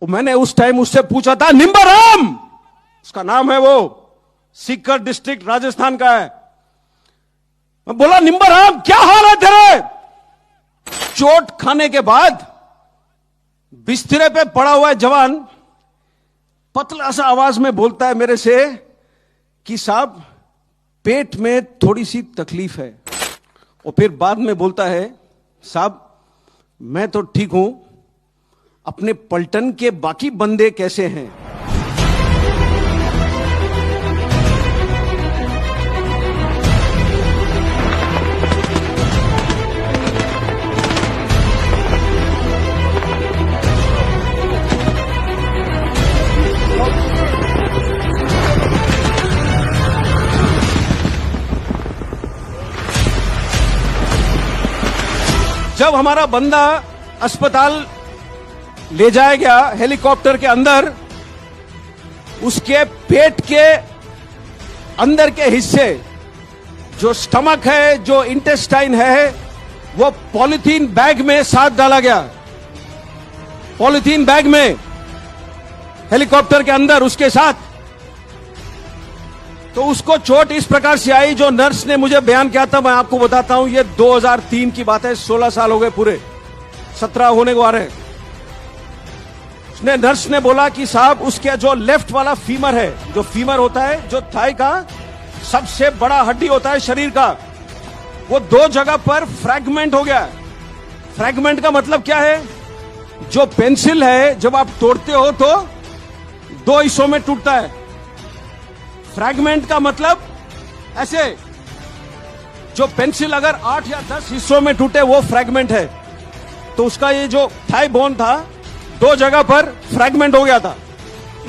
मैंने उस टाइम उससे पूछा था, निम्बाराम उसका नाम है, वो सीकर डिस्ट्रिक्ट राजस्थान का है। मैं बोला, निम्बाराम क्या हाल है तेरे? चोट खाने के बाद बिस्तरे पे पड़ा हुआ है जवान पतला सा आवाज में बोलता है मेरे से कि साहब पेट में थोड़ी सी तकलीफ है, और फिर बाद में बोलता है, साहब मैं तो ठीक हूं, अपने पलटन के बाकी बंदे कैसे हैं? जब हमारा बंदा अस्पताल ले जाया गया हेलीकॉप्टर के अंदर, उसके पेट के अंदर के हिस्से, जो स्टमक है, जो इंटेस्टाइन है, वो पॉलीथीन बैग में साथ डाला गया। पॉलीथीन बैग में हेलीकॉप्टर के अंदर उसके साथ। तो उसको चोट इस प्रकार से आई, जो नर्स ने मुझे बयान किया था, मैं आपको बताता हूं, ये 2003 की बात है, 16 साल हो गए पूरे, 17 होने को आ रहे। उसने नर्स ने बोला कि साहब उसके जो लेफ्ट वाला फीमर है, जो फीमर होता है, जो थाई का सबसे बड़ा हड्डी होता है शरीर का, वो 2 जगह पर फ्रैगमेंट हो गया। फ्रैगमेंट का मतलब क्या है? जो पेंसिल है जब आप तोड़ते हो तो 2 हिस्सों में टूटता है। फ्रैगमेंट का मतलब ऐसे, जो पेंसिल अगर 8 या 10 हिस्सों में टूटे वो फ्रैगमेंट है। तो उसका ये जो थाई बोन था 2 जगह पर फ्रैगमेंट हो गया था।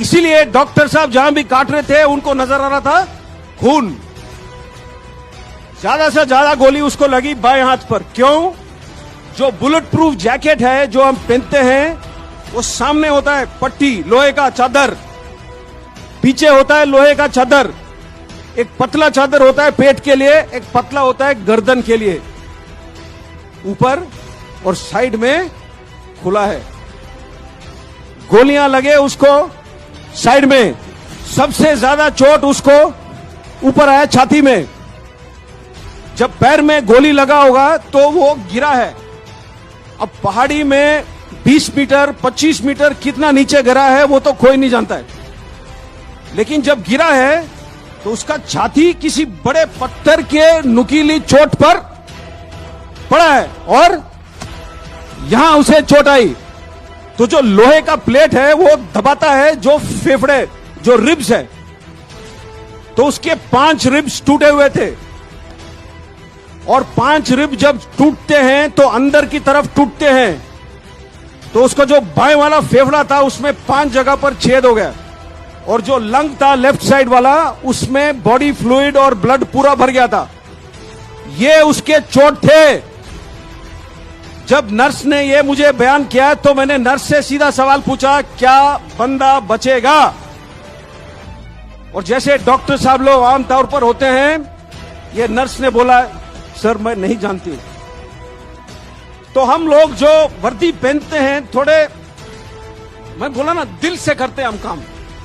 इसीलिए डॉक्टर साहब जहां भी काट रहे थे उनको नजर आ रहा था खून। ज्यादा से ज्यादा गोली उसको लगी बाएं हाथ पर। क्यों? जो बुलेट प्रूफ जैकेट है जो हम पहनते हैं, वो सामने होता है पट्टी, लोहे का चादर, पीछे होता है लोहे का चादर। एक पतला चादर होता है पेट के लिए, एक पतला होता है गर्दन के लिए। ऊपर और साइड में खुला है। गोलियां लगे उसको साइड में। सबसे ज्यादा चोट उसको ऊपर आया छाती में। जब पैर में गोली लगा होगा तो वो गिरा है। अब पहाड़ी में 20 मीटर 25 मीटर कितना नीचे गिरा है वो तो कोई नहीं जानता है, लेकिन जब गिरा है तो उसका छाती किसी बड़े पत्थर के नुकीली चोट पर पड़ा है और यहां उसे चोट आई। तो जो लोहे का प्लेट है वो दबाता है जो फेफड़े, जो रिब्स है। तो उसके 5 रिब्स टूटे हुए थे, और 5 रिब जब टूटते हैं तो अंदर की तरफ टूटते हैं। तो उसका जो बाएं वाला फेफड़ा था उसमें 5 जगह पर छेद हो गया, और जो लंग था लेफ्ट साइड वाला उसमें बॉडी फ्लूइड और ब्लड पूरा भर गया था। ये उसके चोट थे। जब नर्स ने ये मुझे बयान किया तो मैंने नर्स से सीधा सवाल पूछा, क्या बंदा बचेगा? और जैसे डॉक्टर साहब लोग आमतौर पर होते हैं, ये नर्स ने बोला, सर मैं नहीं जानती हूं। तो हम लोग जो वर्दी पहनते हैं थोड़े, मैं बोला ना, दिल से करते हैं हम काम,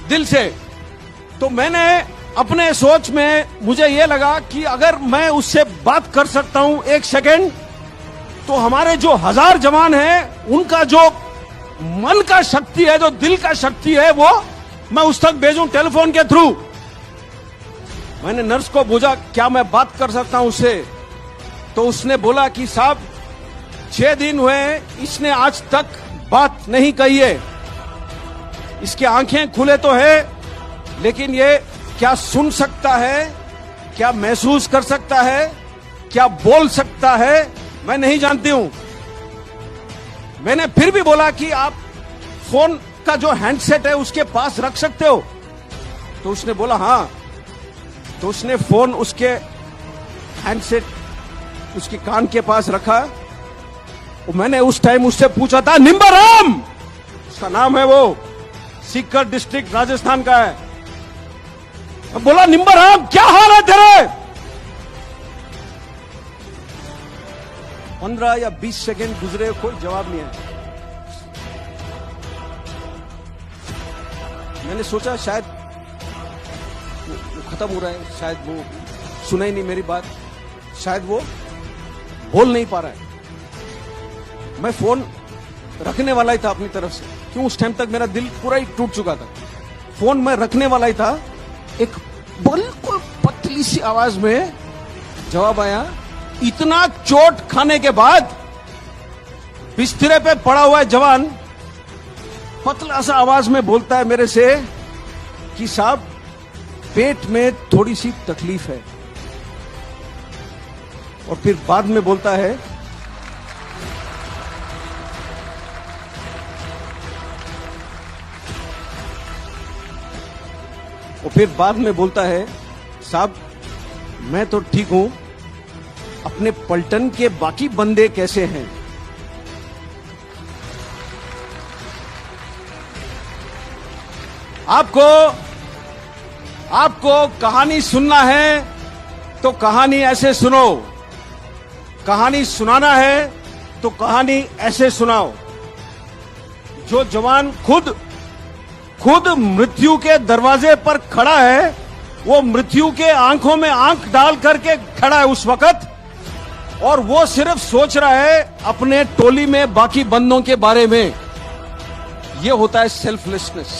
दिल से। तो मैंने अपने सोच में मुझे यह लगा कि अगर मैं उससे बात कर सकता हूं 1 सेकेंड, तो हमारे जो 1000 जवान हैं उनका जो मन का शक्ति है, जो दिल का शक्ति है, वो मैं उस तक भेजूं टेलीफोन के थ्रू। मैंने नर्स को पूछा, क्या मैं बात कर सकता हूं उससे? तो उसने बोला कि साहब 6 दिन हुए इसने आज तक बात नहीं कही है। इसकी आंखें खुले तो है, लेकिन ये क्या सुन सकता है, क्या महसूस कर सकता है, क्या बोल सकता है, मैं नहीं जानती हूं। मैंने फिर भी बोला कि आप फोन का जो हैंडसेट है उसके पास रख सकते हो? तो उसने बोला हां। तो उसने फोन उसके हैंडसेट उसके कान के पास रखा। और मैंने उस टाइम उससे पूछा था, निम्बाराम उसका नाम है, वो सीकर डिस्ट्रिक्ट राजस्थान का है। मैं बोला, निम्बाराम क्या हाल है तेरे? 15 या 20 सेकंड गुजरे, कोई जवाब नहीं है। मैंने सोचा शायद वो खत्म हो रहा है, शायद वो सुना ही नहीं मेरी बात, शायद वो बोल नहीं पा रहा है। मैं फोन रखने वाला ही था अपनी तरफ से, क्यों उस टाइम तक मेरा दिल पूरा ही टूट चुका था। फोन मैं रखने वाला ही था, एक बिल्कुल पतली सी आवाज में जवाब आया। इतना चोट खाने के बाद बिस्तरे पे पड़ा हुआ है जवान पतला सा आवाज में बोलता है मेरे से कि साहब पेट में थोड़ी सी तकलीफ है, और फिर बाद में बोलता है साहब मैं तो ठीक हूं, अपने पलटन के बाकी बंदे कैसे हैं? आपको कहानी सुनना है तो कहानी ऐसे सुनो, कहानी सुनाना है तो कहानी ऐसे सुनाओ। जो जवान खुद मृत्यु के दरवाजे पर खड़ा है, वो मृत्यु के आंखों में आंख डाल करके खड़ा है उस वक्त, और वो सिर्फ सोच रहा है अपने टोली में बाकी बंदों के बारे में। ये होता है सेल्फलेसनेस।